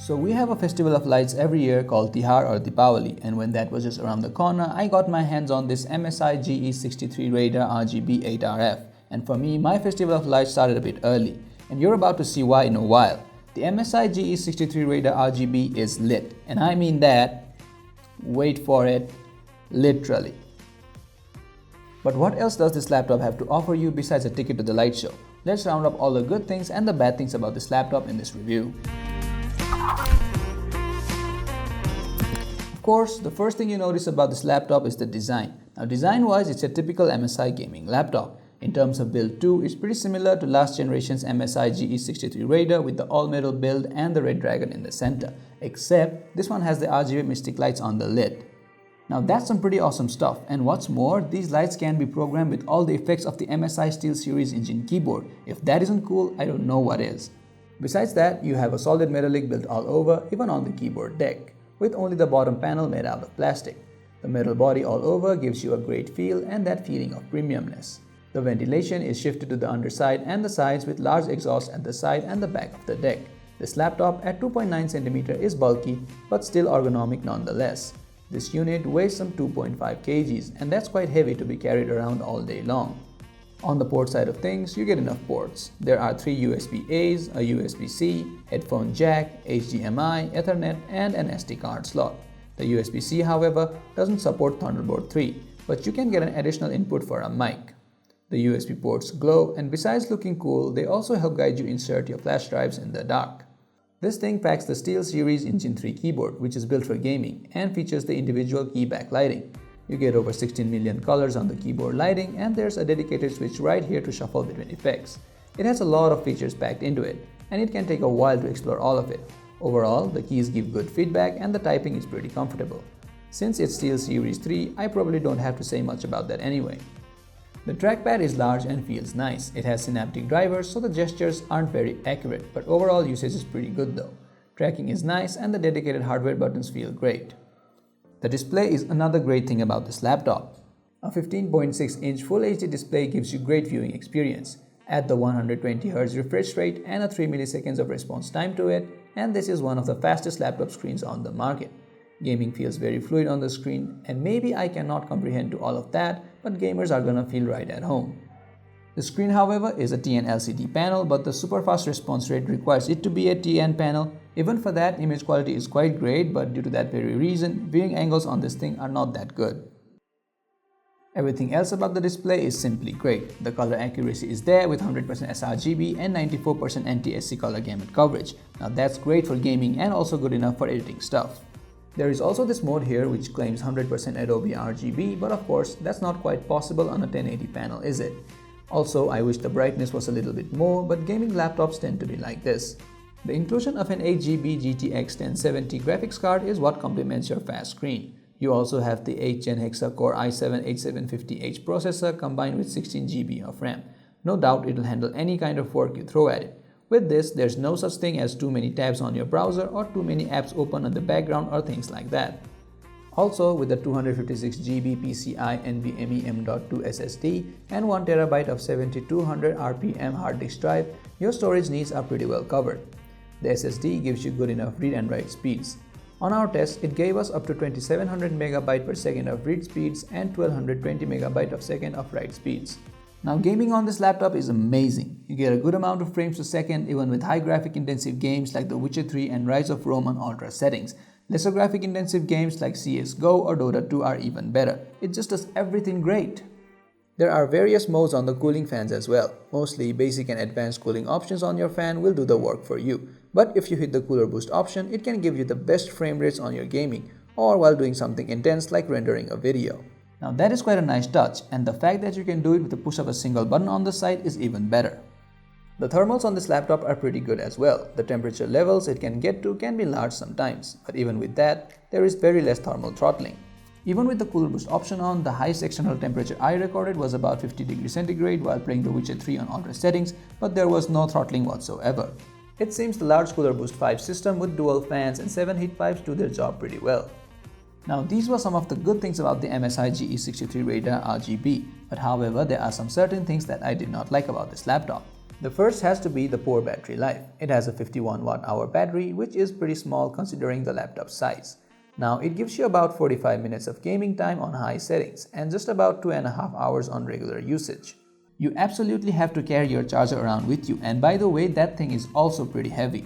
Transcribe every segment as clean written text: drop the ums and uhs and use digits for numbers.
So we have a festival of lights every year called Tihar or Deepavali, and when that was just around the corner, I got my hands on this MSI GE63 Raider RGB 8RF. And for me, my festival of lights started a bit early, and you're about to see why in a while. The MSI GE63 Raider RGB is lit, and I mean that, wait for it, literally. But what else does this laptop have to offer you besides a ticket to the light show? Let's round up all the good things and the bad things about this laptop in this review. Of course, the first thing you notice about this laptop is the design. Now design-wise, it's a typical MSI gaming laptop. In terms of build too, it's pretty similar to last generation's MSI GE63 Raider with the all-metal build and the red dragon in the center, except this one has the RGB mystic lights on the lid. Now that's some pretty awesome stuff, and what's more, these lights can be programmed with all the effects of the MSI SteelSeries engine keyboard. If that isn't cool, I don't know what is. Besides that, you have a solid metallic built all over, even on the keyboard deck, with only the bottom panel made out of plastic. The metal body all over gives you a great feel and that feeling of premiumness. The ventilation is shifted to the underside and the sides with large exhaust at the side and the back of the deck. This laptop at 2.9 cm is bulky but still ergonomic nonetheless. This unit weighs some 2.5 kgs, and that's quite heavy to be carried around all day long. On the port side of things, you get enough ports. There are 3 USB-A's, a USB-C, headphone jack, HDMI, Ethernet, and an SD card slot. The USB-C, however, doesn't support Thunderbolt 3, but you can get an additional input for a mic. The USB ports glow, and besides looking cool, they also help guide you insert your flash drives in the dark. This thing packs the SteelSeries Engine 3 keyboard, which is built for gaming and features the individual key backlighting. You get over 16 million colors on the keyboard lighting, and there's a dedicated switch right here to shuffle between effects. It has a lot of features packed into it, and it can take a while to explore all of it. Overall, the keys give good feedback and the typing is pretty comfortable. Since it's SteelSeries 3, I probably don't have to say much about that anyway. The trackpad is large and feels nice. It has synaptic drivers, so the gestures aren't very accurate, but overall usage is pretty good though. Tracking is nice and the dedicated hardware buttons feel great. The display is another great thing about this laptop. A 15.6-inch Full HD display gives you great viewing experience. Add the 120Hz refresh rate and a 3 milliseconds of response time to it, and this is one of the fastest laptop screens on the market. Gaming feels very fluid on the screen, and maybe I cannot comprehend to all of that, but gamers are gonna feel right at home. The screen, however, is a TN LCD panel, but the super fast response rate requires it to be a TN panel. Even for that, image quality is quite great, but due to that very reason, viewing angles on this thing are not that good. Everything else about the display is simply great. The color accuracy is there with 100% sRGB and 94% NTSC color gamut coverage. Now that's great for gaming and also good enough for editing stuff. There is also this mode here which claims 100% Adobe RGB, but of course that's not quite possible on a 1080 panel, is it? Also, I wish the brightness was a little bit more, but gaming laptops tend to be like this. The inclusion of an 8GB GTX 1070 graphics card is what complements your fast screen. You also have the 8th-gen hexa-core i7-8750H processor combined with 16GB of RAM. No doubt it'll handle any kind of work you throw at it. With this, there's no such thing as too many tabs on your browser or too many apps open in the background or things like that. Also, with the 256GB PCI NVMe M.2 SSD and 1TB of 7200 RPM hard disk drive, your storage needs are pretty well covered. The SSD gives you good enough read and write speeds. On our test, it gave us up to 2700 MB per second of read speeds and 1220 MB per second of write speeds. Now gaming on this laptop is amazing. You get a good amount of frames per second even with high graphic intensive games like The Witcher 3 and Rise of Rome on ultra settings. Lesser graphic intensive games like CSGO or Dota 2 are even better. It just does everything great. There are various modes on the cooling fans as well. Mostly basic and advanced cooling options on your fan will do the work for you. But if you hit the cooler boost option, it can give you the best frame rates on your gaming or while doing something intense like rendering a video. Now that is quite a nice touch, and the fact that you can do it with the push of a single button on the side is even better. The thermals on this laptop are pretty good as well. The temperature levels it can get to can be large sometimes, but even with that, there is very less thermal throttling. Even with the cooler boost option on, the highest external temperature I recorded was about 50 degrees centigrade while playing The Witcher 3 on ultra settings, but there was no throttling whatsoever. It seems the large cooler boost 5 system with dual fans and 7 heat pipes do their job pretty well. Now these were some of the good things about the MSI GE63 Raider RGB, but however there are some certain things that I did not like about this laptop. The first has to be the poor battery life. It has a 51 watt-hour battery, which is pretty small considering the laptop size. Now, it gives you about 45 minutes of gaming time on high settings and just about 2.5 hours on regular usage. You absolutely have to carry your charger around with you, and by the way, that thing is also pretty heavy.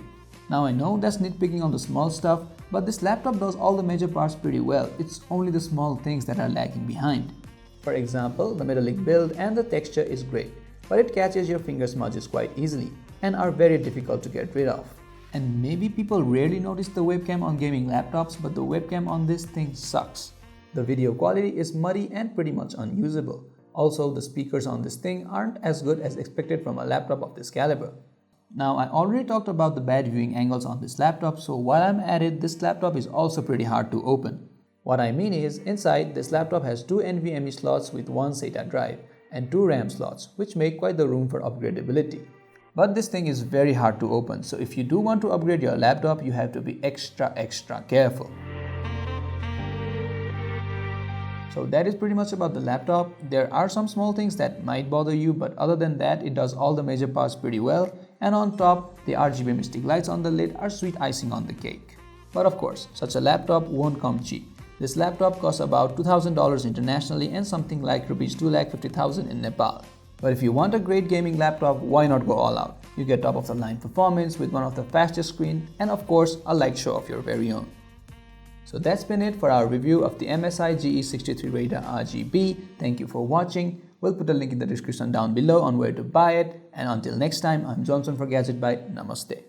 Now I know that's nitpicking on the small stuff, but this laptop does all the major parts pretty well. It's only the small things that are lagging behind. For example, the metallic build and the texture is great, but it catches your finger smudges quite easily and are very difficult to get rid of. And maybe people rarely notice the webcam on gaming laptops, but the webcam on this thing sucks. The video quality is muddy and pretty much unusable. Also, the speakers on this thing aren't as good as expected from a laptop of this caliber. Now, I already talked about the bad viewing angles on this laptop, so while I'm at it, this laptop is also pretty hard to open. What I mean is, inside, this laptop has 2 NVMe slots with 1 SATA drive and 2 RAM slots, which make quite the room for upgradability. But this thing is very hard to open, so if you do want to upgrade your laptop, you have to be extra careful. So that is pretty much about the laptop. There are some small things that might bother you, but other than that, it does all the major parts pretty well. And on top, the RGB mystic lights on the lid are sweet icing on the cake. But of course, such a laptop won't come cheap. This laptop costs about $2,000 internationally and something like Rs 2,50,000 in Nepal. But if you want a great gaming laptop, why not go all out? You get top of the line performance with one of the fastest screens and of course a light show of your very own. So that's been it for our review of the MSI GE63 Raider RGB. Thank you for watching. We'll put a link in the description down below on where to buy it. And until next time, I'm Johnson for Gadget Byte. Namaste.